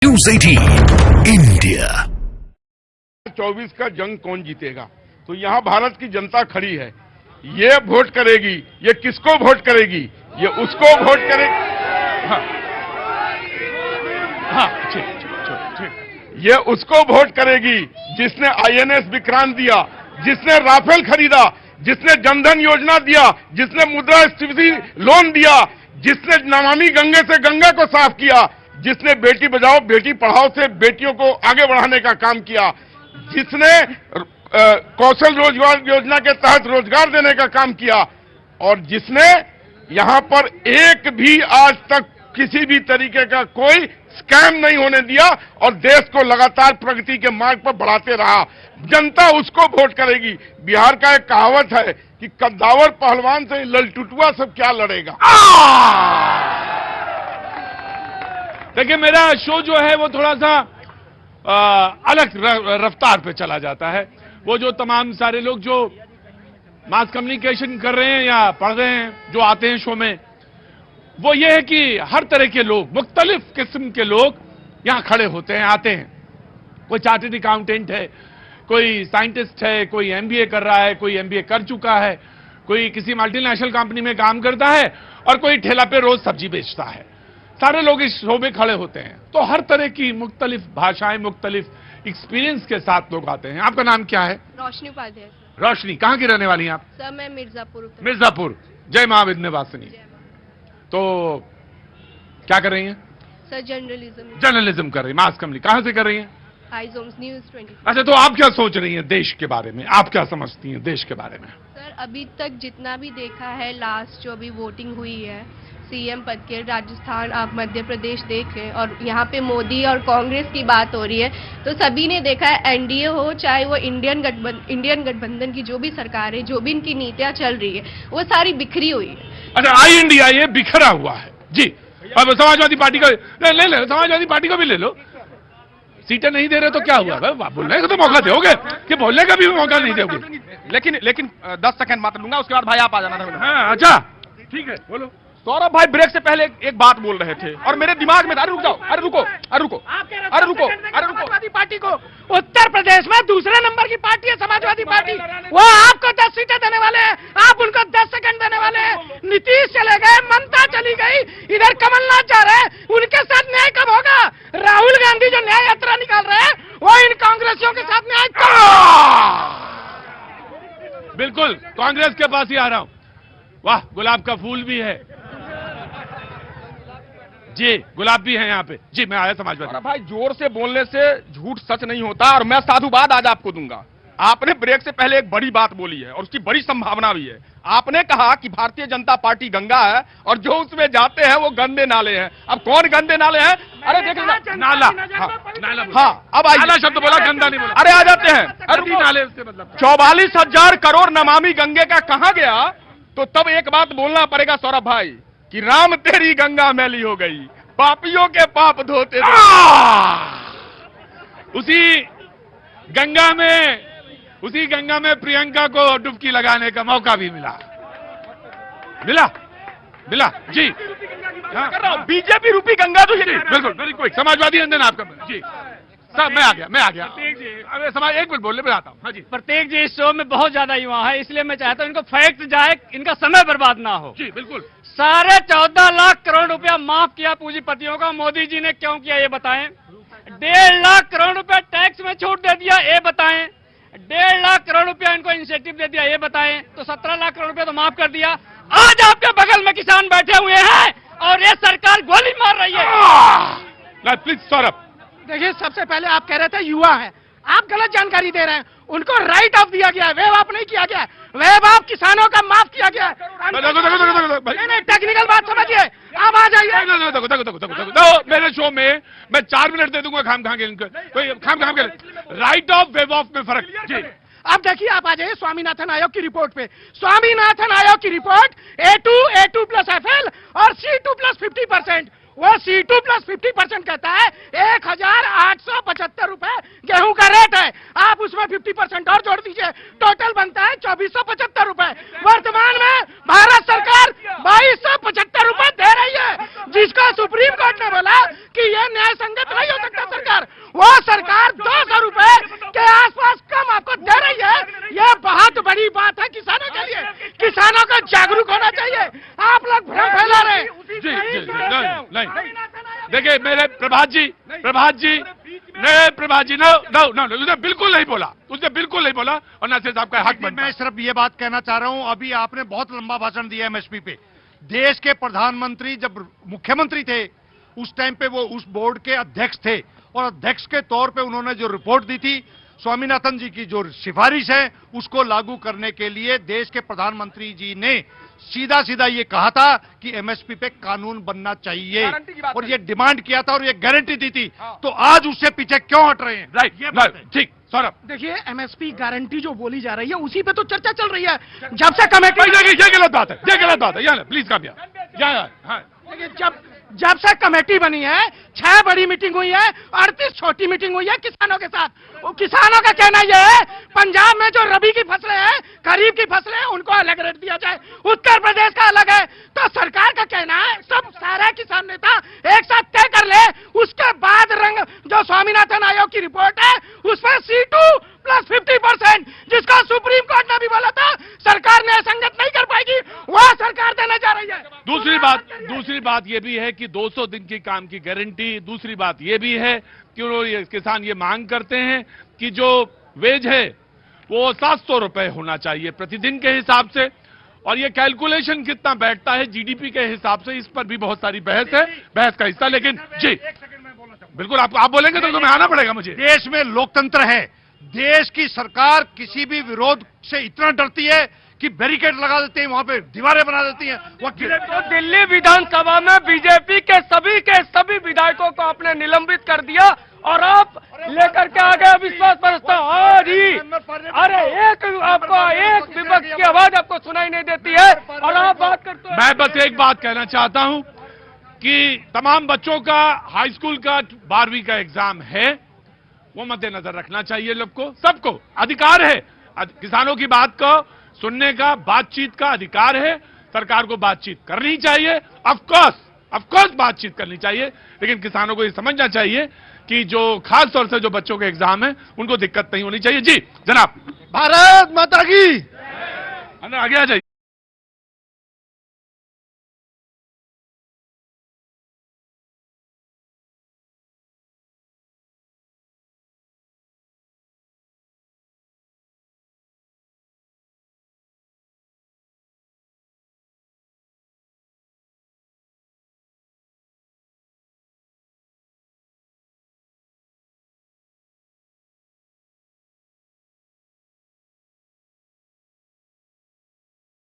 News 18 India. 24 का जंग कौन जीतेगा? तो यहाँ भारत की जनता खड़ी है। ये वोट करेगी, ये किसको वोट करेगी? ये उसको वोट करेगी। हाँ, ठीक। ये उसको वोट करेगी जिसने आईएनएस विक्रांत दिया, जिसने राफेल खरीदा, जिसने जनधन योजना दिया, जिसने मुद्रास्फीति लोन दिया, जिसने नमामि गंगे से गंगा को साफ किया, जिसने बेटी बचाओ बेटी पढ़ाओ से बेटियों को आगे बढ़ाने का काम किया, जिसने कौशल रोजगार योजना के तहत रोजगार देने का काम किया, और जिसने यहां पर एक भी आज तक किसी भी तरीके का कोई स्कैम नहीं होने दिया और देश को लगातार प्रगति के मार्ग पर बढ़ाते रहा। जनता उसको वोट करेगी। बिहार का एक कहावत है कि कद्दावर पहलवान से ललटुटुआ सब क्या लड़ेगा। देखिए, मेरा शो जो है वो थोड़ा सा अलग रफ्तार पे चला जाता है। वो जो तमाम सारे लोग जो मास कम्युनिकेशन कर रहे हैं या पढ़ रहे हैं, जो आते हैं शो में, वो ये है कि हर तरह के लोग, मुख्तलिफ किस्म के लोग यहां खड़े होते हैं, आते हैं। कोई चार्टर्ड अकाउंटेंट है, कोई साइंटिस्ट है, कोई एमबीए कर रहा है, कोई एमबीए कर चुका है, कोई किसी मल्टीनेशनल कंपनी में काम करता है, और कोई ठेला पे रोज सब्जी बेचता है। सारे लोग इस शो में खड़े होते हैं। तो हर तरह की मुख्तलिफ भाषाएं, मुख्तलिफ एक्सपीरियंस के साथ लोग आते हैं। आपका नाम क्या है? रोशनी उपाध्याय। रोशनी, कहाँ की रहने वाली हैं आप? सर, मैं मिर्जापुर। मिर्जापुर। जय मां विंध्यवासिनी। तो क्या कर रही हैं? सर, जर्नलिज्म कर रही हैं, मास कम्युनिकेशन। कहाँ से कर रही हैं? आईजोम्स न्यूज़ 24। अच्छा, तो आप क्या सोच रही हैं देश के बारे में? आप क्या समझती हैं देश के बारे में? सर, अभी तक जितना भी देखा है, लास्ट जो अभी वोटिंग हुई है सीएम पद के, राजस्थान, आप मध्य प्रदेश देख लें, और यहाँ पे मोदी और कांग्रेस की बात हो रही है, तो सभी ने देखा है, एनडीए हो चाहे वो इंडियन गठबंधन की जो भी सरकार है, जो भी इनकी नीतियां चल रही है, वो सारी बिखरी हुई है। अच्छा, आई इंडिया ये बिखरा हुआ है जी। अब समाजवादी पार्टी का ले समाजवादी पार्टी को भी ले लो। सीटें नहीं दे रहे तो क्या हुआ? बोलने का तो मौका दोगे कि बोलने का भी मौका नहीं दोगे? लेकिन 10 सेकंड मात्र लूंगा, उसके बाद भाई आप आ जाना था। हाँ, अच्छा ठीक है, बोलो। सौरभ भाई ब्रेक से पहले एक बात बोल रहे थे और मेरे दिमाग में था, अरे रुक जाओ, अरे रुको। समाजवादी पार्टी को उत्तर प्रदेश में दूसरे नंबर की पार्टी है समाजवादी पार्टी। वो आपको 10 सीटें देने वाले हैं, आप उनको 10 सेकंड देने वाले हैं। नीतीश चले गए, ममता चली गई, इधर कमलनाथ जा रहे हैं। उनके साथ न्याय कब होगा? राहुल गांधी जो न्याय यात्रा निकाल रहे हैं, वो इन कांग्रेसियों के साथ न्याय बिल्कुल कांग्रेस के पास ही आ रहा हूं। वाह, गुलाब का फूल भी है जी, गुलाब भी है यहाँ पे जी। मैं आया समाजवादी। भाई, जोर से बोलने से झूठ सच नहीं होता, और मैं साधुवाद आज आपको दूंगा। आपने ब्रेक से पहले एक बड़ी बात बोली है और उसकी बड़ी संभावना भी है। आपने कहा कि भारतीय जनता पार्टी गंगा है और जो उसमें जाते हैं वो गंदे नाले हैं। अब कौन गंदे नाले हैं? अरे देखिए, नाला। हाँ, अब आइए। नाला शब्द बोला, गंदा नहीं बोला। अरे आ जाते हैं। अरे नाले से मतलब 44,000 करोड़ नमामि गंगे का कहाँ गया? तो तब एक बात बोलना पड़ेगा सौरभ भाई कि राम तेरी गंगा मैली हो गई, पापियों के पाप धोते। उसी गंगा में प्रियंका को डुबकी लगाने का मौका भी मिला जी। बीजेपी रूपी गंगा तो ये बिल्कुल, वेरी क्विक। समाजवादी अंदर आपका जी। सब मैं आ गया। अरे समाज, एक मिनट बोलने में आता हूँ। हाँ जी। प्रत्येक जी इस शो में बहुत ज्यादा युवा है, इसलिए मैं चाहता हूँ इनको फैक्ट जाए, इनका समय बर्बाद ना हो। जी बिल्कुल। 14.5 लाख करोड़ रुपया माफ किया पूंजीपतियों का, मोदी जी ने क्यों किया ये बताएं। 1.5 लाख करोड़ रुपया टैक्स में छूट दे दिया, ये बताएं। 1.5 लाख करोड़ रुपया इनको इंसेंटिव दे दिया, ये बताएं। तो 17 लाख करोड़ रुपया तो माफ कर दिया। आज आपके बगल में किसान बैठे हुए हैं और ये सरकार गोली मार रही है। प्लीज सौरभ, देखिए, सबसे पहले आप कह रहे थे युवा है, आप गलत जानकारी दे रहे हैं। उनको राइट ऑफ दिया गया है, वेव ऑफ नहीं किया गया है। वेव ऑफ किसानों का माफ किया गया है। नहीं, टेक्निकल बात समझिए। आप आ जाइए। मेरे शो में मैं 4 मिनट दे दूंगा खाम के राइट ऑफ वेव ऑफ में फर्क जी। अब देखिए, आप आ जाइए स्वामीनाथन आयोग की रिपोर्ट पे। स्वामीनाथन आयोग की रिपोर्ट A2 प्लस FL और C2 प्लस 50%। वो C2 प्लस 50% कहता है 1,875 रुपए गेहूं का रेट है। आप उसमें 50% और जोड़ दीजिए, टोटल बनता है 2,475 रुपए। वर्तमान में भारत सरकार 2275 रुपए दे रही है, जिसका सुप्रीम कोर्ट ने बोला कि यह न्याय संगत नहीं हो सकता। सरकार, वो सरकार 200 रुपए के आसपास कम आपको दे रही है। यह बहुत बड़ी बात है किसानों के लिए। किसानों को जागरूक होना चाहिए। आप लोग भ्रम फैला रहे हैं। जी, नहीं। देखिए मेरे प्रभात जी, नो, उसने बिल्कुल नहीं बोला, और नासिर साहब का हक बनता है। मैं सिर्फ ये बात कहना चाह रहा हूं, अभी आपने बहुत लंबा भाषण दिया एमएसपी पे। देश के प्रधानमंत्री जब मुख्यमंत्री थे उस टाइम पे वो उस बोर्ड के अध्यक्ष थे, और अध्यक्ष के तौर पे उन्होंने जो रिपोर्ट दी थी, स्वामीनाथन जी की जो सिफारिश है उसको लागू करने के लिए देश के प्रधानमंत्री जी ने सीधा ये कहा था कि एमएसपी पे कानून बनना चाहिए, और ये डिमांड किया था और ये गारंटी दी थी। तो आज उससे पीछे क्यों हट रहे हैं? राइट, ठीक। सौरभ, देखिए, एमएसपी गारंटी जो बोली जा रही है उसी पे तो चर्चा चल रही है। जब से कमेटी, ये गलत बात है, यहाँ प्लीज कामयाब। जब से कमेटी बनी है, 6 बड़ी मीटिंग हुई है, 38 छोटी मीटिंग हुई है किसानों के साथ। वो किसानों का कहना यह है, पंजाब में जो रबी की फसलें हैं, खरीफ की फसलें हैं, उनको अलग रेट दिया जाए, उत्तर प्रदेश का अलग है। तो सरकार का कहना है सब सारे किसान नेता एक साथ तय कर ले, उसके बाद रंग जो स्वामीनाथन आयोग की रिपोर्ट है उस पर C2 प्लस 50%, जिसका सुप्रीम कोर्ट ने भी बोला था सरकार न्याय संगत नहीं कर पाएगी, वह सरकार देने जा रही है। दूसरी बात ये भी है कि 200 दिन की काम की गारंटी। दूसरी बात ये भी है कि उन्होंने किसान ये मांग करते हैं कि जो वेज है वो 700 रुपए होना चाहिए प्रतिदिन के हिसाब से, और ये कैलकुलेशन कितना बैठता है जीडीपी के हिसाब से, इस पर भी बहुत सारी बहस है, बहस का हिस्सा। लेकिन जी बिल्कुल, आप बोलेंगे तो तुम्हें आना पड़ेगा मुझे। देश में लोकतंत्र है। देश की सरकार किसी भी विरोध से इतना डरती है कि बैरिकेड लगा देते हैं, वहां पे दीवारें बना देती हैं। तो दिल्ली विधानसभा में बीजेपी के सभी विधायकों को आपने निलंबित कर दिया, और आप लेकर के आ गए अविश्वास प्रस्ताव। और ही अरे एक विपक्ष की आवाज आपको सुनाई नहीं देती है, और आप बात करते हैं। मैं बस एक बात कहना चाहता हूं कि तमाम बच्चों का हाई स्कूल का 12वीं का एग्जाम है, वो मद्देनजर रखना चाहिए। लोग को, सबको अधिकार है किसानों की बात को सुनने का, बातचीत का अधिकार है। सरकार को बातचीत करनी चाहिए, ऑफकोर्स बातचीत करनी चाहिए, लेकिन किसानों को ये समझना चाहिए कि जो खास तौर से जो बच्चों के एग्जाम है उनको दिक्कत नहीं होनी चाहिए। जी जनाब, भारत माता की आगे आ जाइए।